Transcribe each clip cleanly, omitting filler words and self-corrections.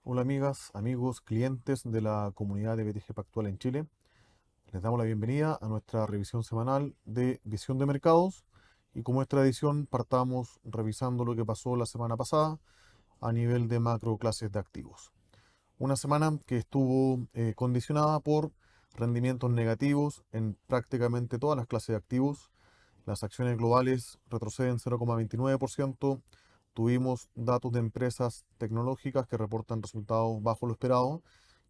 Hola amigas, amigos, clientes de la comunidad de BTG Pactual en Chile. Les damos la bienvenida a nuestra revisión semanal de visión de mercados y como es tradición partamos revisando lo que pasó la semana pasada a nivel de macro clases de activos. Una semana que estuvo condicionada por rendimientos negativos en prácticamente todas las clases de activos. Las acciones globales retroceden 0,29%. Tuvimos datos de empresas tecnológicas que reportan resultados bajo lo esperado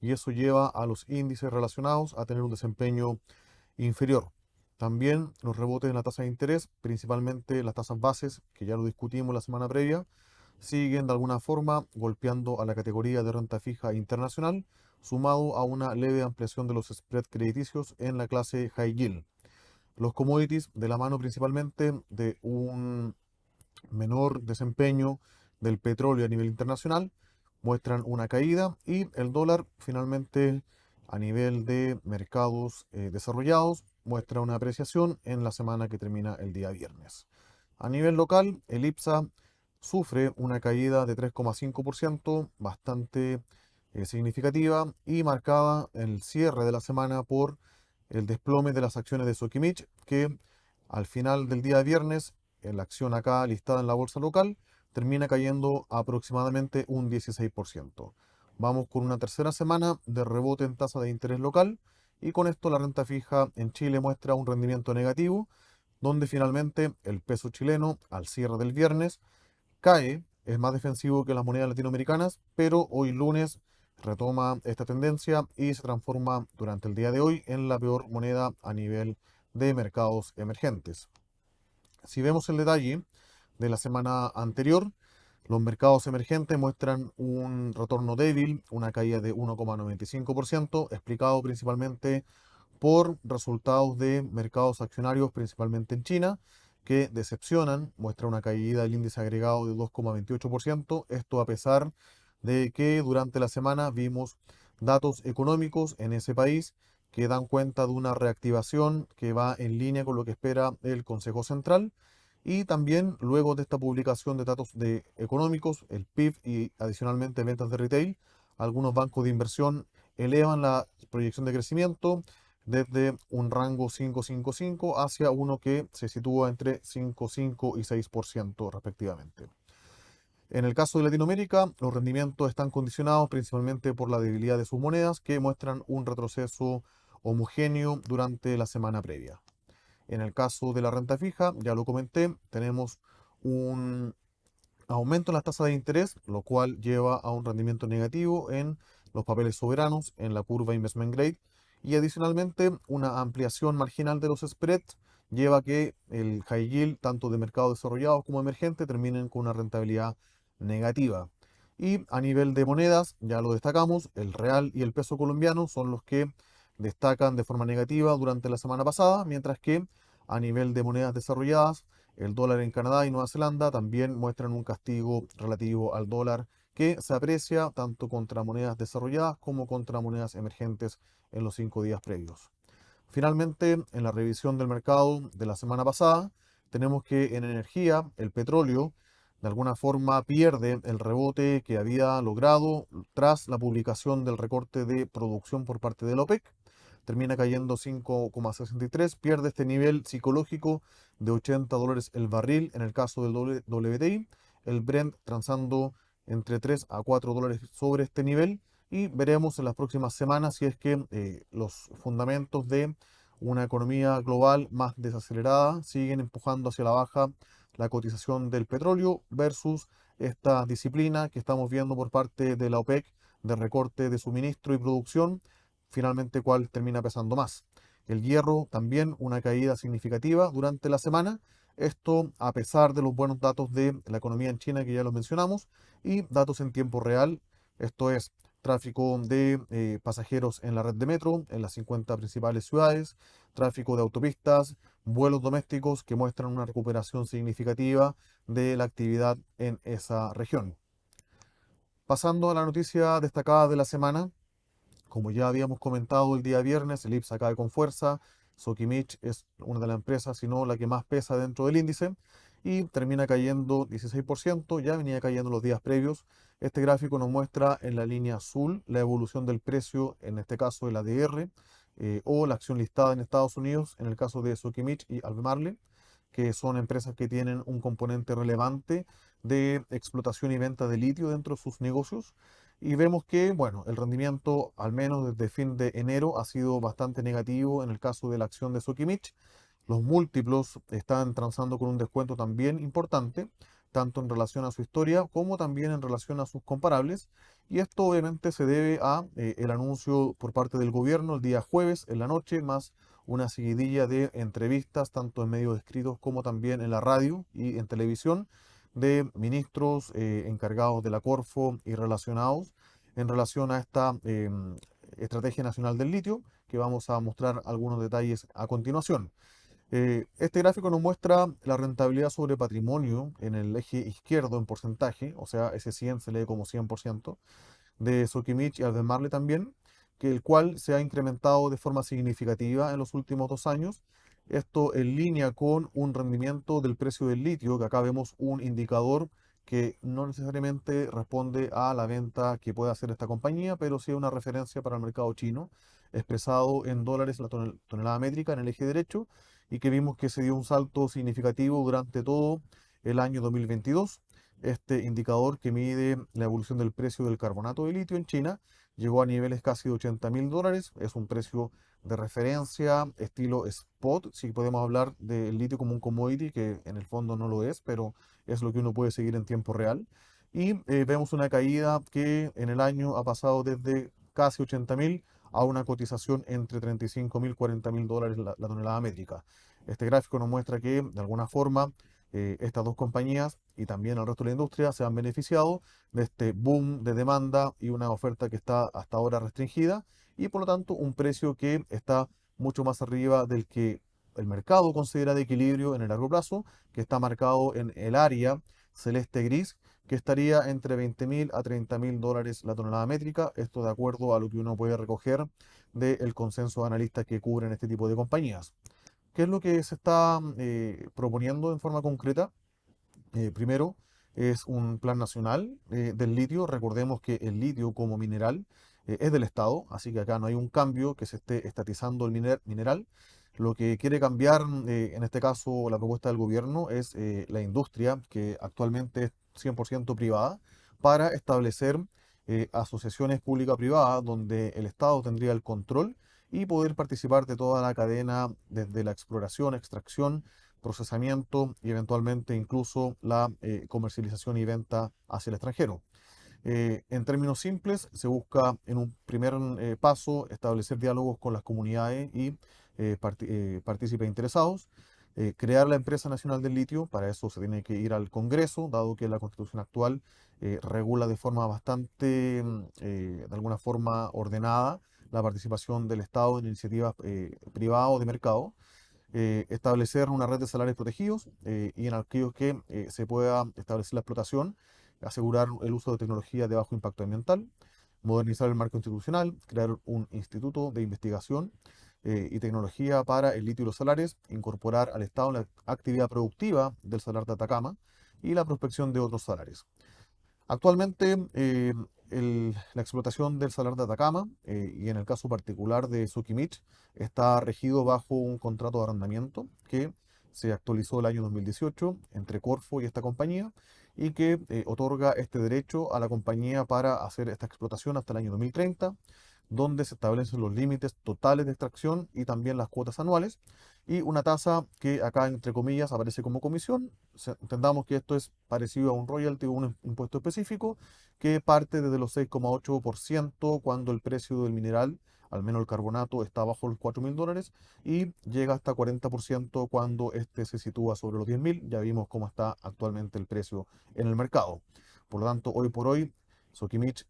y eso lleva a los índices relacionados a tener un desempeño inferior. También los rebotes en la tasa de interés, principalmente las tasas bases, que ya lo discutimos la semana previa, siguen de alguna forma golpeando a la categoría de renta fija internacional, sumado a una leve ampliación de los spreads crediticios en la clase high yield. Los commodities, de la mano principalmente de un menor desempeño del petróleo a nivel internacional, muestran una caída y el dólar finalmente a nivel de mercados desarrollados muestra una apreciación en la semana que termina el día viernes. A nivel local, el IPSA sufre una caída de 3,5%, bastante significativa y marcada en el cierre de la semana por el desplome de las acciones de Sokimich, que al final del día viernes, en la acción acá listada en la bolsa local, termina cayendo aproximadamente un 16%. Vamos con una tercera semana de rebote en tasa de interés local y con esto la renta fija en Chile muestra un rendimiento negativo, donde finalmente el peso chileno al cierre del viernes cae, es más defensivo que las monedas latinoamericanas, pero hoy lunes retoma esta tendencia y se transforma durante el día de hoy en la peor moneda a nivel de mercados emergentes. Si vemos el detalle de la semana anterior, los mercados emergentes muestran un retorno débil, una caída de 1,95%, explicado principalmente por resultados de mercados accionarios, principalmente en China, que decepcionan, muestra una caída del índice agregado de 2,28%, esto a pesar de que durante la semana vimos datos económicos en ese país que dan cuenta de una reactivación que va en línea con lo que espera el Consejo Central. Y también luego de esta publicación de datos económicos, el PIB y adicionalmente ventas de retail, algunos bancos de inversión elevan la proyección de crecimiento desde un rango 5,55 hacia uno que se sitúa entre 5,5 y 6% respectivamente. En el caso de Latinoamérica, los rendimientos están condicionados principalmente por la debilidad de sus monedas que muestran un retroceso homogéneo durante la semana previa. En el caso de la renta fija, ya lo comenté, tenemos un aumento en las tasas de interés, lo cual lleva a un rendimiento negativo en los papeles soberanos, en la curva Investment Grade, y adicionalmente una ampliación marginal de los spreads lleva a que el high yield, tanto de mercados desarrollados como emergente, terminen con una rentabilidad negativa. Y a nivel de monedas, ya lo destacamos, el real y el peso colombiano son los que destacan de forma negativa durante la semana pasada, mientras que a nivel de monedas desarrolladas, el dólar en Canadá y Nueva Zelanda también muestran un castigo relativo al dólar que se aprecia tanto contra monedas desarrolladas como contra monedas emergentes en los 5 días previos. Finalmente, en la revisión del mercado de la semana pasada, tenemos que en energía el petróleo de alguna forma pierde el rebote que había logrado tras la publicación del recorte de producción por parte de la OPEC. Termina cayendo 5,63, pierde este nivel psicológico de $80 el barril en el caso del WTI, el Brent transando entre 3 a $4 sobre este nivel y veremos en las próximas semanas si es que los fundamentos de una economía global más desacelerada siguen empujando hacia la baja la cotización del petróleo versus esta disciplina que estamos viendo por parte de la OPEC de recorte de suministro y producción, finalmente cuál termina pesando más. El hierro también una caída significativa durante la semana, esto a pesar de los buenos datos de la economía en China que ya los mencionamos y datos en tiempo real, esto es tráfico de pasajeros en la red de metro, en las 50 principales ciudades, tráfico de autopistas, vuelos domésticos que muestran una recuperación significativa de la actividad en esa región. Pasando a la noticia destacada de la semana, como ya habíamos comentado el día viernes, el IPSA cae con fuerza. Sokimich es una de las empresas, si no la que más pesa dentro del índice. y termina cayendo 16%, ya venía cayendo los días previos. Este gráfico nos muestra en la línea azul la evolución del precio, en este caso el ADR, o la acción listada en Estados Unidos, en el caso de Sokimich y Albemarle, que son empresas que tienen un componente relevante de explotación y venta de litio dentro de sus negocios. Y vemos que, bueno, el rendimiento, al menos desde fin de enero, ha sido bastante negativo en el caso de la acción de Sokimich. Los múltiplos están transando con un descuento también importante, tanto en relación a su historia como también en relación a sus comparables. Y esto obviamente se debe a el anuncio por parte del gobierno el día jueves en la noche, más una seguidilla de entrevistas, tanto en medios escritos como también en la radio y en televisión, de ministros encargados de la Corfo y relacionados en relación a esta Estrategia Nacional del Litio, que vamos a mostrar algunos detalles a continuación. Este gráfico nos muestra la rentabilidad sobre patrimonio en el eje izquierdo en porcentaje, o sea, ese 100 se lee como 100%, de Sokimich y Albemarle también, que el cual se ha incrementado de forma significativa en los últimos 2 años. Esto en línea con un rendimiento del precio del litio, que acá vemos un indicador que no necesariamente responde a la venta que puede hacer esta compañía, pero sí una referencia para el mercado chino, expresado en dólares la tonelada métrica en el eje derecho, y que vimos que se dio un salto significativo durante todo el año 2022. Este indicador que mide la evolución del precio del carbonato de litio en China llegó a niveles casi de $80.000. Es un precio de referencia, estilo spot, si podemos hablar del litio como un commodity, que en el fondo no lo es, pero es lo que uno puede seguir en tiempo real. Y vemos una caída que en el año ha pasado desde casi 80.000 a una cotización entre 35.000 y $40.000 la tonelada métrica. Este gráfico nos muestra que, de alguna forma, estas dos compañías y también el resto de la industria se han beneficiado de este boom de demanda y una oferta que está hasta ahora restringida, y por lo tanto un precio que está mucho más arriba del que el mercado considera de equilibrio en el largo plazo, que está marcado en el área celeste gris, que estaría entre 20.000 a $30.000 la tonelada métrica. Esto de acuerdo a lo que uno puede recoger del consenso de analistas que cubren este tipo de compañías. ¿Qué es lo que se está proponiendo en forma concreta? Primero, es un plan nacional del litio. Recordemos que el litio como mineral es del Estado, así que acá no hay un cambio que se esté estatizando el mineral. Lo que quiere cambiar, en este caso, la propuesta del gobierno es la industria, que actualmente es 100% privada, para establecer asociaciones pública-privadas donde el Estado tendría el control y poder participar de toda la cadena, desde la exploración, extracción, procesamiento y eventualmente incluso la comercialización y venta hacia el extranjero. En términos simples, se busca en un primer paso establecer diálogos con las comunidades y partícipes interesados, crear la Empresa Nacional del Litio. Para eso se tiene que ir al Congreso, dado que la Constitución actual regula de forma bastante, de alguna forma ordenada, la participación del Estado en iniciativas privadas o de mercado. Establecer una red de salarios protegidos, y en aquellos que se pueda establecer la explotación, asegurar el uso de tecnología de bajo impacto ambiental, modernizar el marco institucional, crear un instituto de investigación y tecnología para el litio y los salares, incorporar al Estado en la actividad productiva del salar de Atacama y la prospección de otros salares. Actualmente, la explotación del salar de Atacama, y en el caso particular de Sokimich, está regido bajo un contrato de arrendamiento que se actualizó el año 2018 entre Corfo y esta compañía, y que otorga este derecho a la compañía para hacer esta explotación hasta el año 2030, donde se establecen los límites totales de extracción y también las cuotas anuales, y una tasa que acá, entre comillas, aparece como comisión. Entendamos que esto es parecido a un royalty o un impuesto específico, que parte desde los 6,8% cuando el precio del mineral, al menos el carbonato, está bajo los $4.000, y llega hasta 40% cuando este se sitúa sobre los 10.000. Ya vimos cómo está actualmente el precio en el mercado. Por lo tanto, hoy por hoy, Sokimich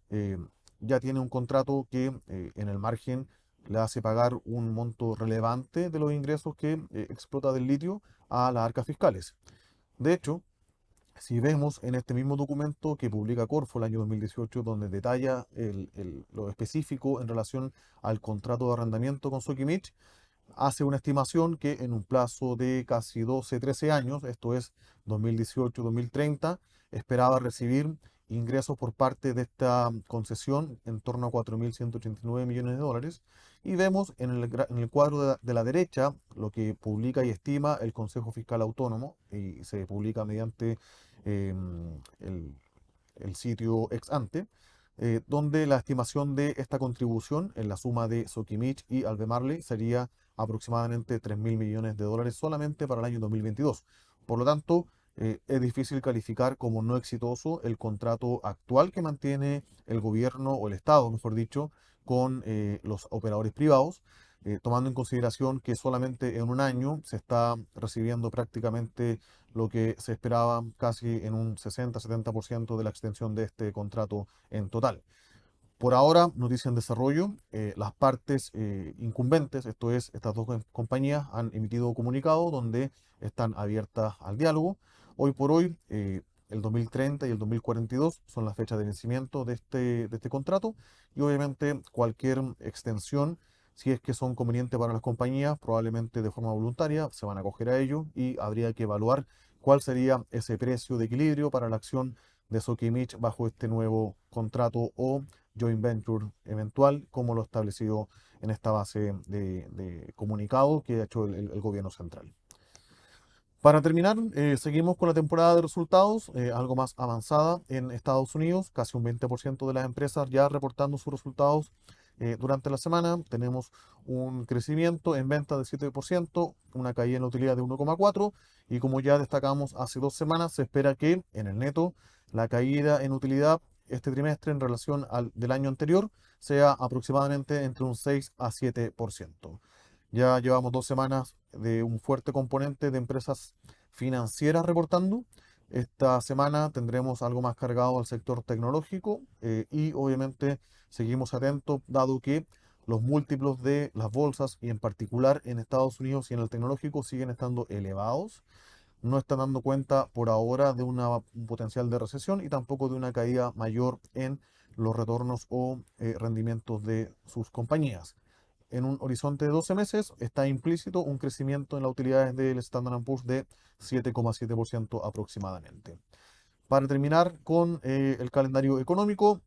ya tiene un contrato que en el margen le hace pagar un monto relevante de los ingresos que explota del litio a las arcas fiscales. De hecho, si vemos en este mismo documento que publica Corfo el año 2018, donde detalla lo específico en relación al contrato de arrendamiento con Sokimich, hace una estimación que en un plazo de casi 12, 13 años, esto es 2018-2030, esperaba recibir ingresos por parte de esta concesión en torno a 4.189 millones de dólares. Y vemos en el cuadro de la derecha lo que publica y estima el Consejo Fiscal Autónomo, y se publica mediante el sitio ex ante, donde la estimación de esta contribución en la suma de Sokimich y Albemarle sería aproximadamente 3.000 millones de dólares solamente para el año 2022. Por lo tanto, es difícil calificar como no exitoso el contrato actual que mantiene el gobierno o el Estado, mejor dicho, con los operadores privados, tomando en consideración que solamente en un año se está recibiendo prácticamente lo que se esperaba casi en un 60-70% de la extensión de este contrato en total. Por ahora, noticia en desarrollo, las partes incumbentes, esto es, estas dos compañías, han emitido comunicado donde están abiertas al diálogo. Hoy por hoy, el 2030 y el 2042 son las fechas de vencimiento de este contrato, y obviamente cualquier extensión, si es que son convenientes para las compañías, probablemente de forma voluntaria se van a acoger a ello, y habría que evaluar cuál sería ese precio de equilibrio para la acción de Sokimich bajo este nuevo contrato o joint venture eventual, como lo establecido en esta base de comunicado que ha hecho el gobierno central. Para terminar, seguimos con la temporada de resultados, algo más avanzada en Estados Unidos. Casi un 20% de las empresas ya reportando sus resultados durante la semana. Tenemos un crecimiento en ventas de 7%, una caída en la utilidad de 1,4%, y como ya destacamos hace 2 semanas, se espera que en el neto la caída en utilidad este trimestre en relación al del año anterior sea aproximadamente entre un 6 a 7%. Ya llevamos 2 semanas de un fuerte componente de empresas financieras reportando. Esta semana tendremos algo más cargado al sector tecnológico, y obviamente seguimos atentos dado que los múltiplos de las bolsas y en particular en Estados Unidos y en el tecnológico siguen estando elevados. No están dando cuenta por ahora de un potencial de recesión y tampoco de una caída mayor en los retornos o rendimientos de sus compañías. En un horizonte de 12 meses está implícito un crecimiento en las utilidades del Standard Poor's de 7,7% aproximadamente. Para terminar con el calendario económico,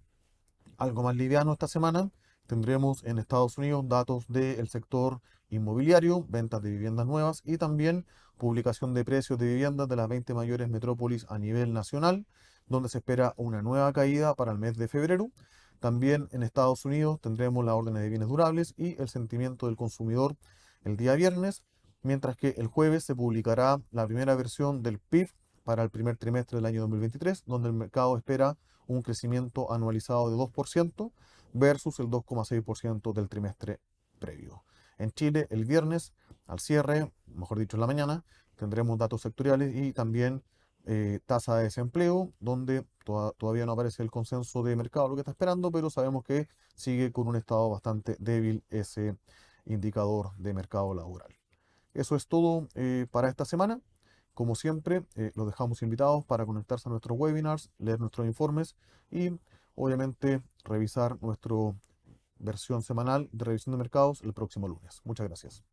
algo más liviano esta semana, tendremos en Estados Unidos datos del sector inmobiliario, ventas de viviendas nuevas y también publicación de precios de viviendas de las 20 mayores metrópolis a nivel nacional, donde se espera una nueva caída para el mes de febrero. También en Estados Unidos tendremos las órdenes de bienes durables y el sentimiento del consumidor el día viernes, mientras que el jueves se publicará la primera versión del PIB para el primer trimestre del año 2023, donde el mercado espera un crecimiento anualizado de 2% versus el 2,6% del trimestre previo. En Chile, el viernes, al cierre, mejor dicho en la mañana, tendremos datos sectoriales y también tasa de desempleo, donde todavía no aparece el consenso de mercado, lo que está esperando, pero sabemos que sigue con un estado bastante débil ese indicador de mercado laboral. Eso es todo para esta semana. Como siempre, los dejamos invitados para conectarse a nuestros webinars, leer nuestros informes y obviamente revisar nuestra versión semanal de revisión de mercados el próximo lunes. Muchas gracias.